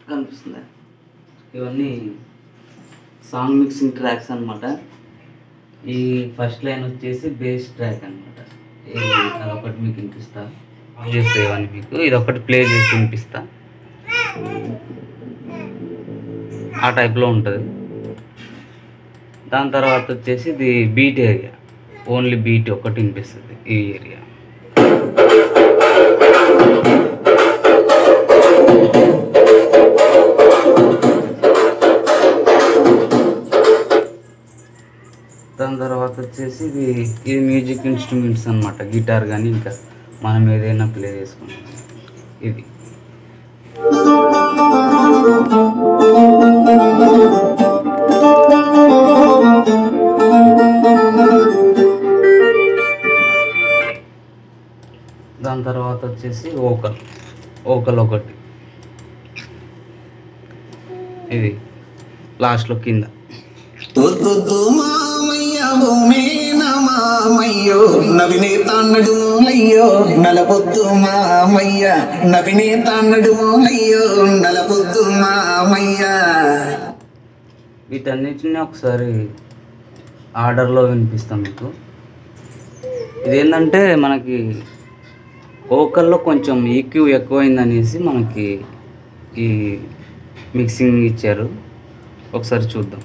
కనిపిస్తుంది. ఇవన్నీ song mixing tracks అనమాట. ఈ ఫస్ట్ లైన్ వచ్చేసి బేస్ ట్రాక్ అనమాట. అదొకటి మీకు వినిపిస్తా చేసేవన్నీ మీకు ఇదొకటి ప్లే చేసి వినిపిస్తా. ఆ టైప్లో ఉంటుంది. దాని తర్వాత వచ్చేసి ఇది బీట్ ఏరియా, ఓన్లీ బీట్ ఒకటి వినిపిస్తుంది ఈ ఏరియా. దాని తర్వాత వచ్చేసి ఇది మ్యూజిక్ ఇన్స్ట్రుమెంట్స్ అనమాట. గిటార్ కానీ ఇంకా మనం ఏదైనా ప్లే చేసుకుంటాం. ఇది దాని తర్వాత వచ్చేసి ఓకల్ ఒకటి, ఇది లాస్ట్లో కింద. నవినేతాన్నడు అయ్యో నలపొద్దు మామయ్య, నవినేతాన్నడు అయ్యో నలపొద్దు మామయ్య. వీటన్నిటిని ఒకసారి ఆర్డర్లో వినిపిస్తాం మీకు. ఇదేంటంటే మనకి ఓకల్లో కొంచెం ఈక్యూ ఎక్కువైందనేసి మనకి ఈ మిక్సింగ్ ఇచ్చారు. ఒకసారి చూద్దాం.